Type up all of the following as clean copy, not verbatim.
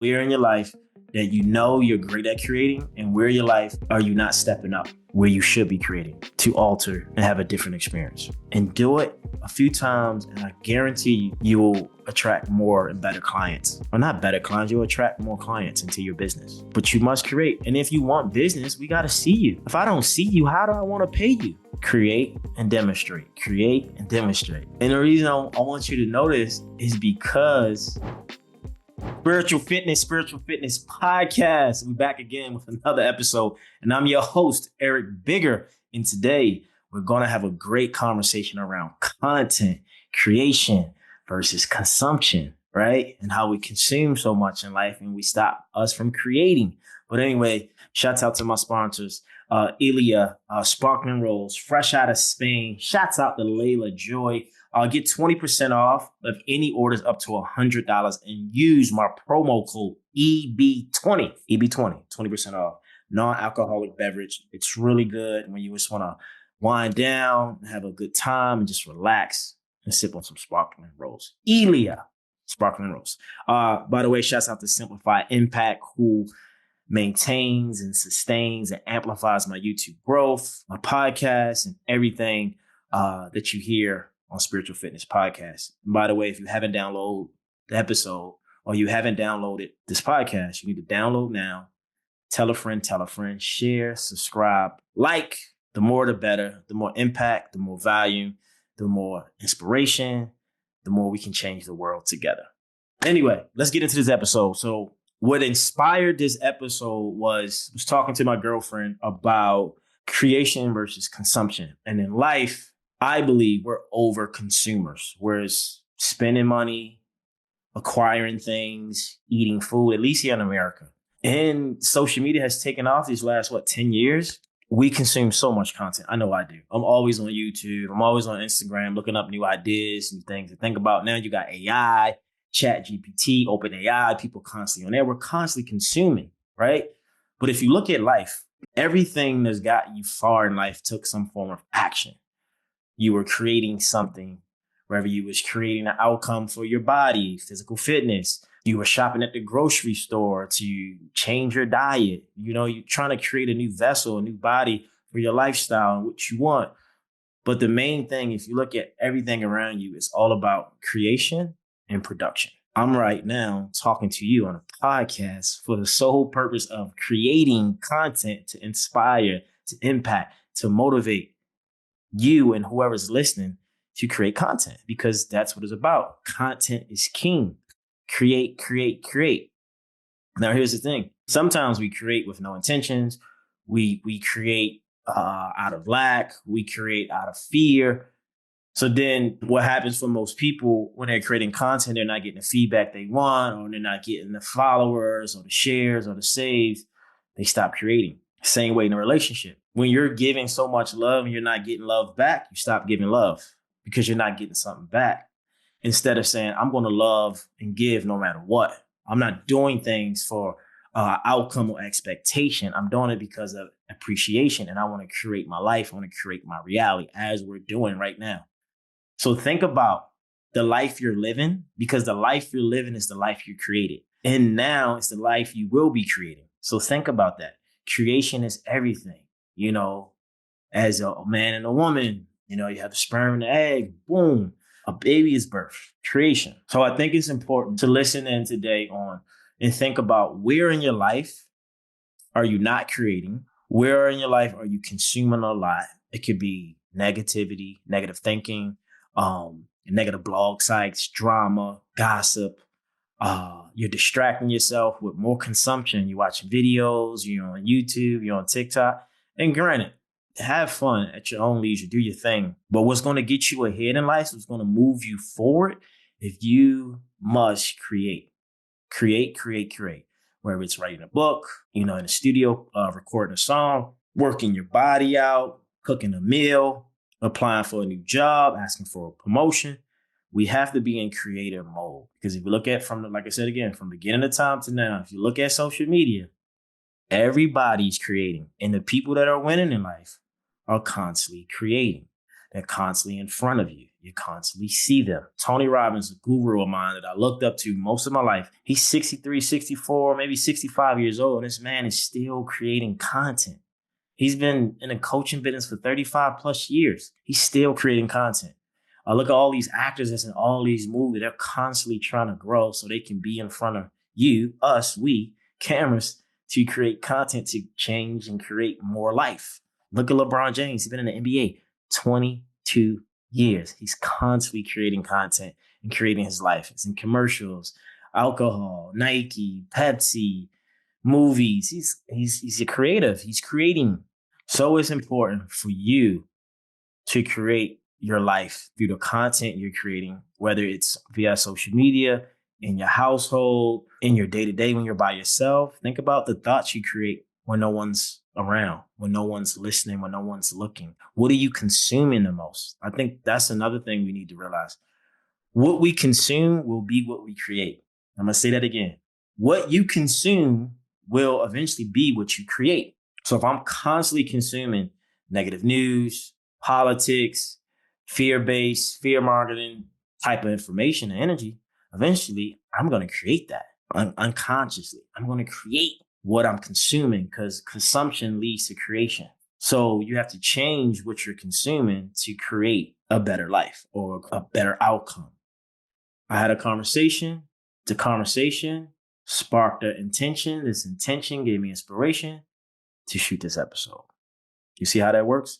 Where in your life that you know you're great at creating, and where in your life are you not stepping up where you should be creating to alter and have a different experience? And do it a few times, and I guarantee you will attract more and better clients. Or not better clients, you'll attract more clients into your business. But you must create. And if you want business, we got to see you. If I don't see you, how do I want to pay you? Create and demonstrate. Create and demonstrate. And the reason I want you to know this is because Spiritual Fitness Podcast. We're back again with another episode. And I'm your host, Eric Bigger. And today we're going to have a great conversation around content creation versus consumption, right? And how we consume so much in life and we stop us from creating. But anyway, shouts out to my sponsors, Ilia, Sparkling Rolls, fresh out of Spain. Shouts out to Layla Joy. Get 20% off of any orders up to $100 and use my promo code EB20. EB20, 20% off. Non-alcoholic beverage. It's really good when you just want to wind down, have a good time, and just relax and sip on some Sparkling Rolls. Ilia, Sparkling Rolls. By the way, shouts out to Simplify Impact, who maintains and sustains and amplifies my YouTube growth, my podcast, and everything that you hear on Spiritual Fitness Podcast. And by the way, if you haven't downloaded the episode or you haven't downloaded this podcast, you need to download now. Tell a friend, share, subscribe, like. The more, the better. The more impact, the more value, the more inspiration, the more we can change the world together. Anyway, let's get into this episode. So what inspired this episode was talking to my girlfriend about creation versus consumption. And in life, I believe we're over consumers. We're spending money, acquiring things, eating food, at least here in America. And social media has taken off these last, 10 years? We consume so much content. I know I do. I'm always on YouTube. I'm always on Instagram looking up new ideas, new things to think about. Now you got AI, Chat GPT, Open AI, people constantly on there. We're constantly consuming, right? But if you look at life, everything that's got you far in life took some form of action. You were creating something, whether you was creating an outcome for your body, physical fitness. You were shopping at the grocery store to change your diet. You know, you're trying to create a new vessel, a new body for your lifestyle and what you want. But the main thing, if you look at everything around you, it's all about creation and production. I'm right now talking to you on a podcast for the sole purpose of creating content to inspire, to impact, to motivate you and whoever's listening to create content, because that's what it's about. Content is king. Create, create, create. Now, here's the thing. Sometimes we create with no intentions. We create out of lack. We create out of fear. So then what happens for most people when they're creating content, they're not getting the feedback they want, or they're not getting the followers or the shares or the saves. They stop creating. Same way in a relationship. When you're giving so much love and you're not getting love back, you stop giving love because you're not getting something back. Instead of saying, I'm going to love and give no matter what. I'm not doing things for outcome or expectation. I'm doing it because of appreciation, and I want to create my life. I want to create my reality as we're doing right now. So think about the life you're living, because the life you're living is the life you created. And now it's the life you will be creating. So think about that. Creation is everything. You know, as a man and a woman, you know, you have the sperm and the egg, boom, a baby is birthed, creation. So I think it's important to listen in today on and think about where in your life are you not creating? Where in your life are you consuming a lot? It could be negativity, negative thinking, negative blog sites, drama, gossip. You're distracting yourself with more consumption. You're watching videos, you're on YouTube, you're on TikTok. And granted, have fun at your own leisure, do your thing. But what's going to get you ahead in life, what's going to move you forward, if you must create. Create. Whether it's writing a book, you know, in the studio, recording a song, working your body out, cooking a meal, applying for a new job, asking for a promotion. We have to be in creative mode, because if you look at like I said again, from beginning of time to now, if you look at social media, everybody's creating, and the people that are winning in life are constantly creating. They're constantly in front of you. you constantly see them. Tony Robbins, a guru of mine that I looked up to most of my life, he's 63, 64, maybe 65 years old, and this man is still creating content. He's been in the coaching business for 35 plus years. He's still creating content. I look at all these actors that's in all these movies. They're constantly trying to grow so they can be in front of you, us, we, cameras to create content to change and create more life. Look at LeBron James. He's been in the NBA 22 years. He's constantly creating content and creating his life. It's in commercials, alcohol, Nike, Pepsi, movies. He's a creative. He's creating. So it's important for you to create your life through the content you're creating, whether it's via social media, in your household, in your day-to-day when you're by yourself. Think about the thoughts you create when no one's around, when no one's listening, when no one's looking. What are you consuming the most? I think that's another thing we need to realize. What we consume will be what we create. I'm going to say that again. What you consume will eventually be what you create. So if I'm constantly consuming negative news, politics, fear-based, fear marketing type of information and energy, eventually I'm going to create that unconsciously. I'm going to create what I'm consuming because consumption leads to creation. So you have to change what you're consuming to create a better life or a better outcome. I had a conversation. The conversation sparked an intention. This intention gave me inspiration to shoot this episode. You see how that works?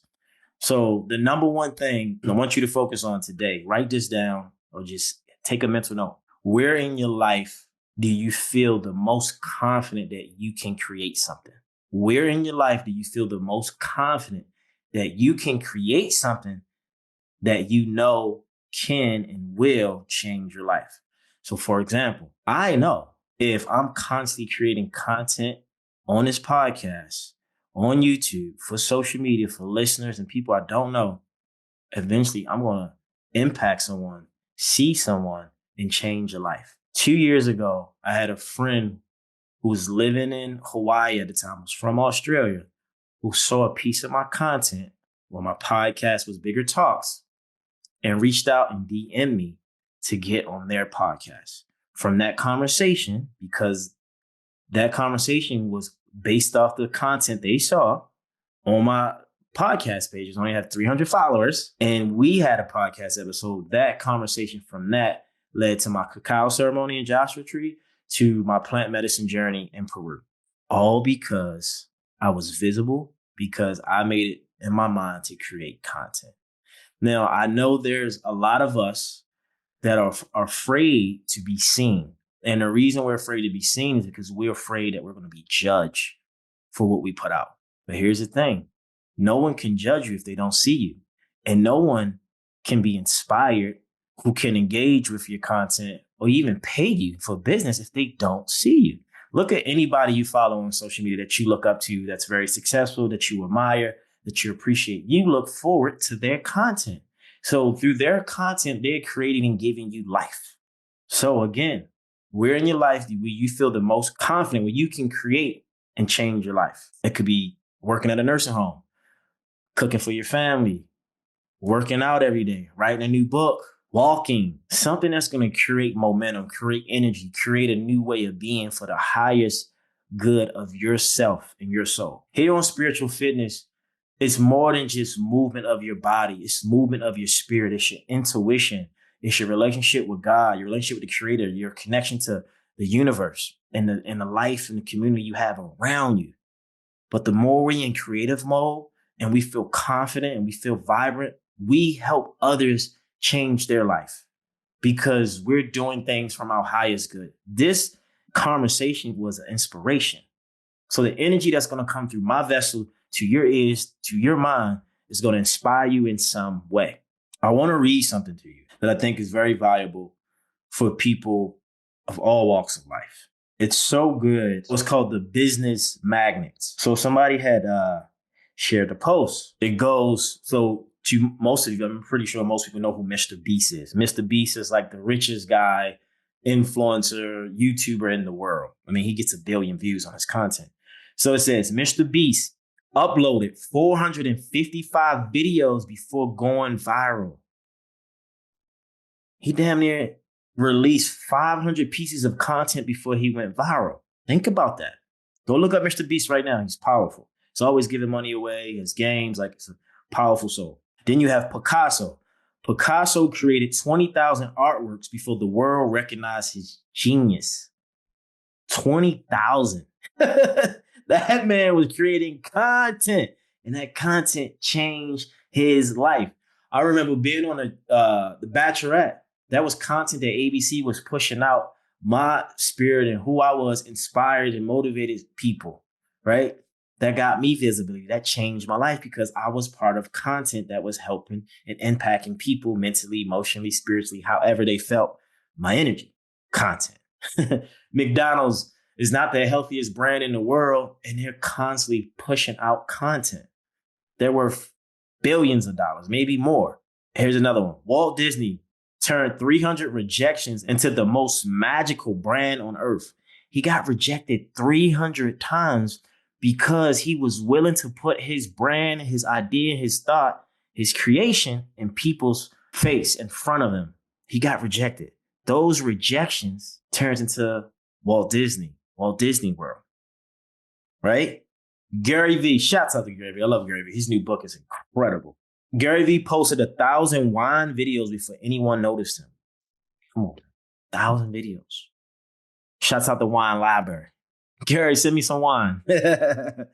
So the number one thing I want you to focus on today, write this down or just take a mental note. Where in your life do you feel the most confident that you can create something? Where in your life do you feel the most confident that you can create something that you know can and will change your life? So for example, I know if I'm constantly creating content on this podcast, on YouTube, for social media, for listeners and people I don't know, eventually I'm going to impact someone, see someone, and change a life. 2 years ago, I had a friend who was living in Hawaii at the time, was from Australia, who saw a piece of my content where my podcast was Bigger Talks and reached out and DM'd me to get on their podcast. From that conversation, because that conversation was based off the content they saw on my podcast pages. I only had 300 followers, and we had a podcast episode. That conversation from that led to my cacao ceremony in Joshua Tree, to my plant medicine journey in Peru. All because I was visible, because I made it in my mind to create content. Now, I know there's a lot of us that are afraid to be seen. And the reason we're afraid to be seen is because we're afraid that we're going to be judged for what we put out. But here's the thing. No one can judge you if they don't see you. And no one can be inspired who can engage with your content or even pay you for business if they don't see you. Look at anybody you follow on social media that you look up to, that's very successful, that you admire, that you appreciate. You look forward to their content. So through their content, they're creating and giving you life. So again, where in your life do you feel the most confident where you can create and change your life? It could be working at a nursing home, cooking for your family, working out every day, writing a new book, walking, something that's going to create momentum, create energy, create a new way of being for the highest good of yourself and your soul. Here on Spiritual Fitness, it's more than just movement of your body. It's movement of your spirit. It's your intuition. It's your relationship with God, your relationship with the Creator, your connection to the universe and the life and the community you have around you. But the more we're in creative mode and we feel confident and we feel vibrant, we help others change their life because we're doing things from our highest good. This conversation was an inspiration. So the energy that's going to come through my vessel to your ears, to your mind, is going to inspire you in some way. I want to read something to you that I think is very valuable for people of all walks of life. It's so good. It's called The Business Magnets. So somebody had shared a post. It goes, so to most of you, I'm pretty sure most people know who Mr. Beast is. Mr. Beast is like the richest guy, influencer, YouTuber in the world. I mean, he gets 1 billion views on his content. So it says, Mr. Beast uploaded 455 videos before going viral. He damn near released 500 pieces of content before he went viral. Think about that. Go look up Mr. Beast right now. He's powerful. He's always giving money away. His games, like it's a powerful soul. Then you have Picasso. Picasso created 20,000 artworks before the world recognized his genius. 20,000. That man was creating content, and that content changed his life. I remember being on the Bachelorette. That was content that ABC was pushing out. My spirit and who I was inspired and motivated people, right? That got me visibility. That changed my life because I was part of content that was helping and impacting people mentally, emotionally, spiritually, however they felt. My energy, content. McDonald's is not the healthiest brand in the world, and they're constantly pushing out content. They're worth billions of dollars, maybe more. Here's another one. Walt Disney turned 300 rejections into the most magical brand on earth. He got rejected 300 times because he was willing to put his brand, his idea, his thought, his creation in people's face in front of them. He got rejected. Those rejections turns into Walt Disney World, right? Gary Vee, shouts out to Gary Vee. I love Gary Vee. His new book is incredible. Gary Vee posted 1,000 wine videos before anyone noticed him. Come on, 1,000 videos. Shouts out the wine library. Gary, send me some wine. And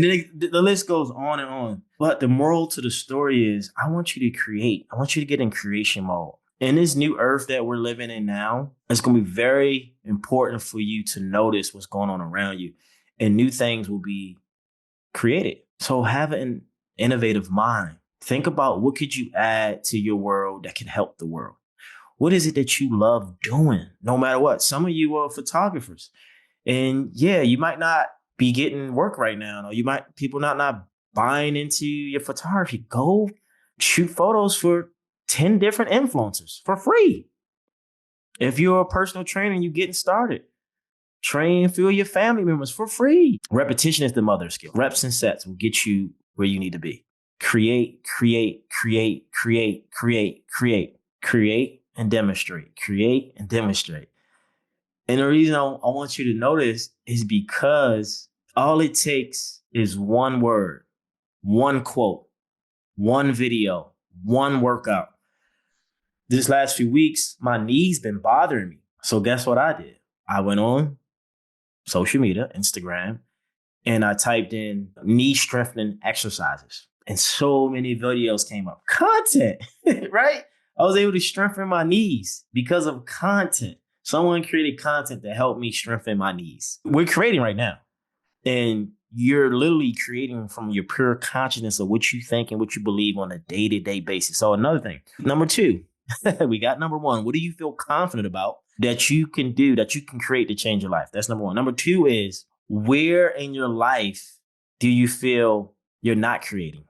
then the list goes on and on. But the moral to the story is I want you to create. I want you to get in creation mode. In this new earth that we're living in now, it's going to be very important for you to notice what's going on around you. And new things will be created. So have an innovative mind. Think about what could you add to your world that can help the world. What is it that you love doing, no matter what? Some of you are photographers. And yeah, you might not be getting work right now. Or you might, people not buying into your photography. Go shoot photos for 10 different influencers for free. If you're a personal trainer and you're getting started, train and fill your family members for free. Repetition is the mother of skill. Reps and sets will get you where you need to be. Create, and demonstrate. Create and demonstrate. And the reason I want you to notice is because all it takes is one word, one quote, one video, one workout. This last few weeks, my knees been bothering me. So guess what I did? I went on social media, Instagram, and I typed in knee strengthening exercises. And so many videos came up. Content, right? I was able to strengthen my knees because of content. Someone created content to help me strengthen my knees. We're creating right now. And you're literally creating from your pure consciousness of what you think and what you believe on a day-to-day basis. So another thing, number 2, we got number 1. What do you feel confident about that you can do, that you can create to change your life? That's number 1. Number 2 is where in your life do you feel you're not creating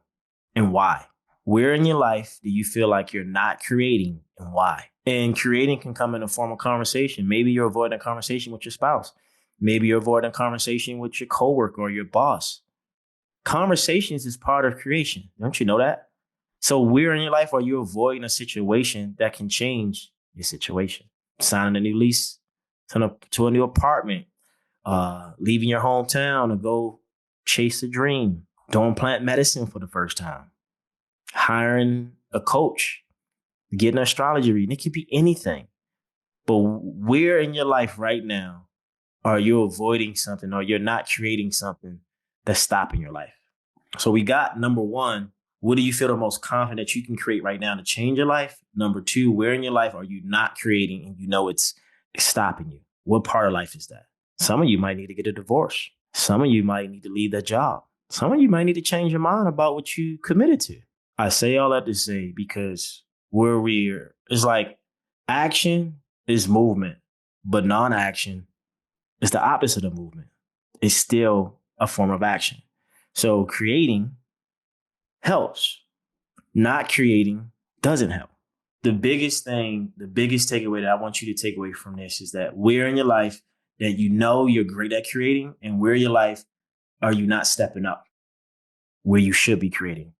and why? Where in your life do you feel like you're not creating and why? And creating can come in the form of conversation. Maybe you're avoiding a conversation with your spouse. Maybe you're avoiding a conversation with your coworker or your boss. Conversations is part of creation. Don't you know that? So where in your life are you avoiding a situation that can change your situation? Signing a new lease to a new apartment, leaving your hometown to go chase a dream, doing plant medicine for the first time, hiring a coach, getting an astrology reading. It could be anything. But where in your life right now are you avoiding something or you're not creating something that's stopping your life? So we got number 1, what do you feel the most confident that you can create right now to change your life? Number 2, where in your life are you not creating and you know it's stopping you? What part of life is that? Some of you might need to get a divorce. Some of you might need to leave that job. Some of you might need to change your mind about what you committed to. I say all that to say because it's like action is movement, but non-action is the opposite of movement. It's still a form of action. So creating helps. Not creating doesn't help. The biggest takeaway that I want you to take away from this is that where in your life that you know you're great at creating and where in your life are you not stepping up where you should be creating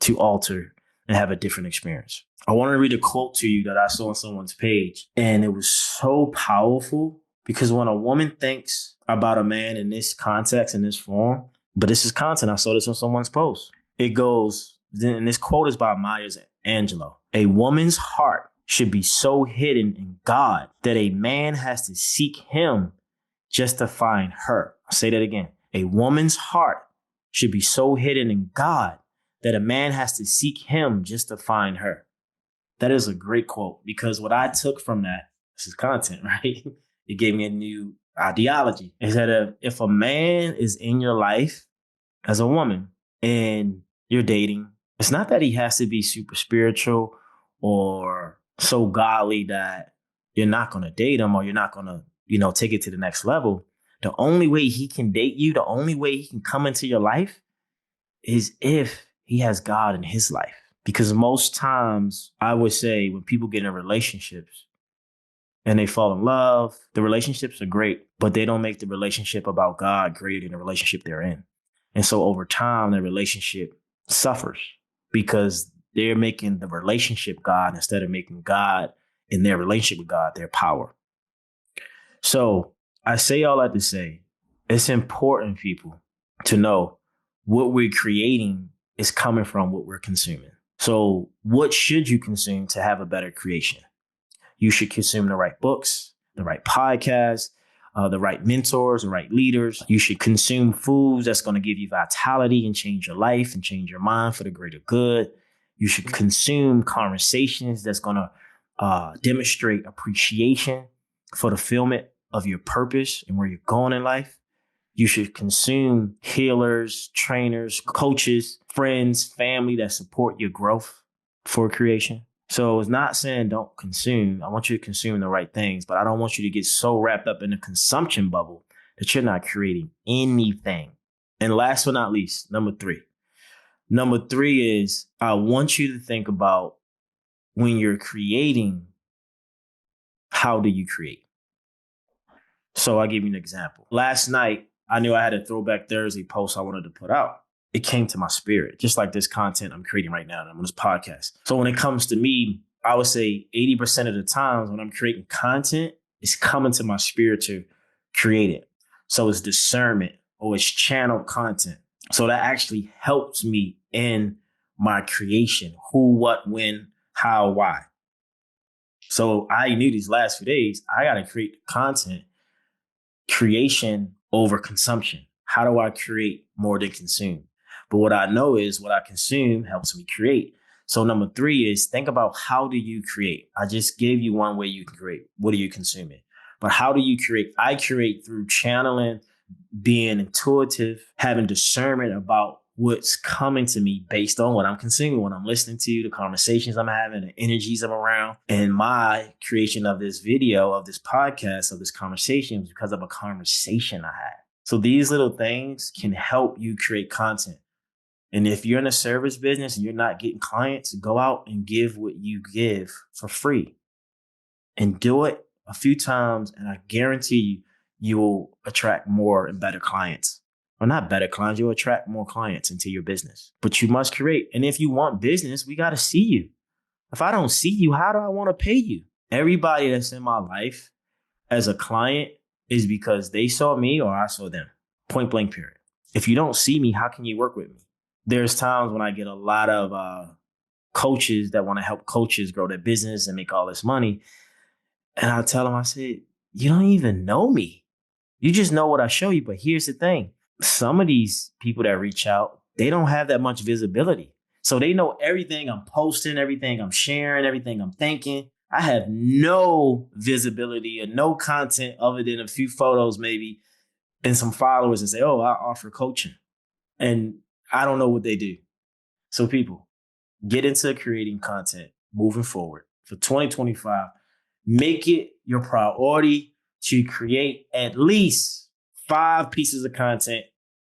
to alter and have a different experience. I want to read a quote to you that I saw on someone's page, and it was so powerful because when a woman thinks about a man in this context, in this form, but this is content, I saw this on someone's post. It goes, and this quote is by Maya Angelou. A woman's heart should be so hidden in God that a man has to seek him just to find her. I'll say that again. A woman's heart should be so hidden in God that a man has to seek him just to find her. That is a great quote because what I took from that, this is content, right? It gave me a new ideology. Is that if a man is in your life as a woman and you're dating, it's not that he has to be super spiritual or so godly that you're not going to date him or you're not going to, take it to the next level. The only way he can date you, the only way he can come into your life is if he has God in his life. Because most times I would say when people get in relationships and they fall in love, the relationships are great, but they don't make the relationship about God greater than the relationship they're in. And so over time, the relationship suffers because they're making the relationship God instead of making God in their relationship with God, their power. So I say all that to say, it's important, people, to know what we're creating is coming from what we're consuming. So what should you consume to have a better creation? You should consume the right books, the right podcasts, the right mentors, the right leaders. You should consume foods that's going to give you vitality and change your life and change your mind for the greater good. You should consume conversations that's going to demonstrate appreciation for the fulfillment of your purpose and where you're going in life. You should consume healers, trainers, coaches, friends, family that support your growth for creation. So it's not saying don't consume. I want you to consume the right things, but I don't want you to get so wrapped up in the consumption bubble that you're not creating anything. And last but not least, number three. Number three is I want you to think about when you're creating, how do you create? So I'll give you an example. Last night, I knew I had a Throwback Thursday post I wanted to put out. It came to my spirit, just like this content I'm creating right now. And I'm on this podcast. So when it comes to me, I would say 80% of the times when I'm creating content, it's coming to my spirit to create it. So it's discernment or it's channeled content. So that actually helps me in my creation. Who, what, when, how, why. So I knew these last few days, I got to create content. Creation over consumption. How do I create more than consume? But what I know is what I consume helps me create. So number three is think about how do you create? I just gave you one way you can create. What are you consuming? But how do you create? I create through channeling, being intuitive, having discernment about what's coming to me based on what I'm consuming, what I'm listening to, the conversations I'm having, the energies I'm around. And my creation of this video, of this podcast, of this conversation was because of a conversation I had. So these little things can help you create content. And if you're in a service business and you're not getting clients, go out and give what you give for free and do it a few times. And I guarantee you will attract more and better clients. Or not better clients, you'll attract more clients into your business. But you must create. And if you want business, we got to see you. If I don't see you, how do I want to pay you? Everybody that's in my life as a client is because they saw me or I saw them. Point blank period. If you don't see me, how can you work with me? There's times when I get a lot of coaches that want to help coaches grow their business and make all this money. And I tell them, I said, you don't even know me. You just know what I show you. But here's the thing. Some of these people that reach out, they don't have that much visibility. So they know everything I'm posting, everything I'm sharing, everything I'm thinking. I have no visibility or no content other than a few photos maybe and some followers and say, oh, I offer coaching. And I don't know what they do. So people, get into creating content moving forward for 2025. Make it your priority to create at least 5 pieces of content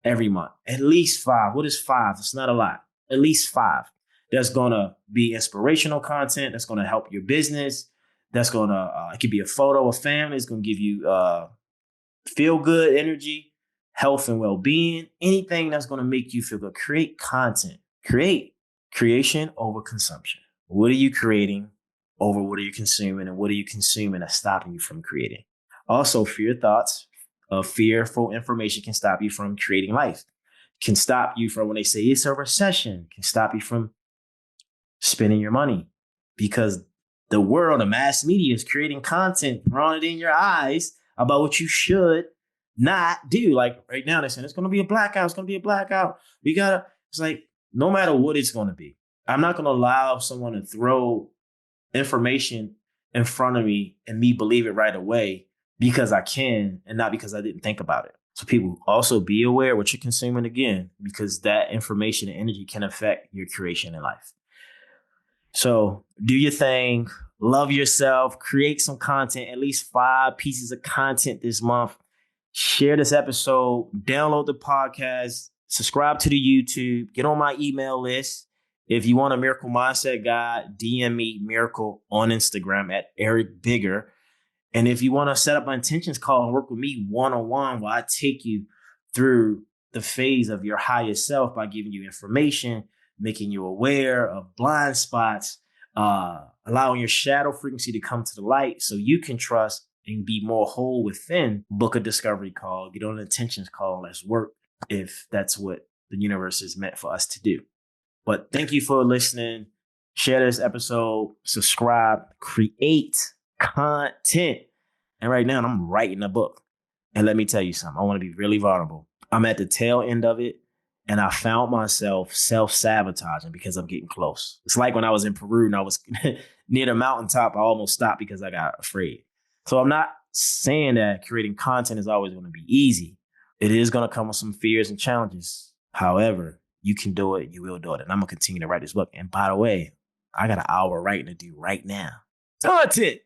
every month. At least 5. What is 5? It's not a lot. At least 5. That's going to be inspirational content. That's going to help your business. That's going to, it could be a photo of family. It's going to give you feel good energy, health and well-being, anything that's going to make you feel good. Create content. Create. Creation over consumption. What are you creating over what are you consuming, and what are you consuming that's stopping you from creating? Also, fear thoughts of fearful information can stop you from creating life, can stop you from when they say it's a recession, can stop you from spending your money because the world, the mass media is creating content, throwing it in your eyes about what you should not do. Like right now, they're saying it's going to be a blackout. It's going to be a blackout. It's like, no matter what it's going to be, I'm not going to allow someone to throw information in front of me and me believe it right away because I can and not because I didn't think about it. So people also be aware what you're consuming again, because that information and energy can affect your creation in life. So do your thing, love yourself, create some content, at least 5 pieces of content this month. Share this episode, download the podcast, subscribe to the YouTube, get on my email list. If you want a miracle mindset guide, DM me miracle on Instagram at Eric Bigger. And if you want to set up an intentions call and work with me one-on-one while I take you through the phase of your higher self by giving you information, making you aware of blind spots, allowing your shadow frequency to come to the light so you can trust and be more whole within, book a discovery call, get on an intentions call, let's work if that's what the universe is meant for us to do. But thank you for listening. Share this episode, subscribe, create content. And right now I'm writing a book. And let me tell you something, I want to be really vulnerable. I'm at the tail end of it. And I found myself self-sabotaging because I'm getting close. It's like when I was in Peru and I was near the mountaintop, I almost stopped because I got afraid. So I'm not saying that creating content is always going to be easy. It is going to come with some fears and challenges. However, you can do it. You will do it. And I'm going to continue to write this book. And by the way, I got an hour writing to do right now. Content.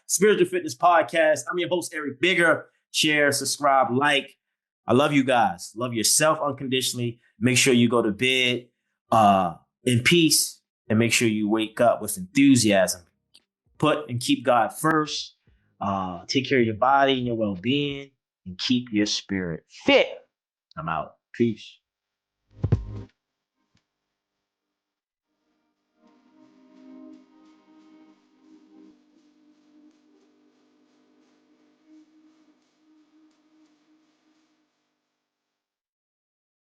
Spiritual Fitness Podcast. I'm your host, Eric Bigger. Share, subscribe, like. I love you guys. Love yourself unconditionally. Make sure you go to bed in peace, and make sure you wake up with enthusiasm. Put and keep God first. Take care of your body and your well-being, and keep your spirit fit. I'm out. Peace.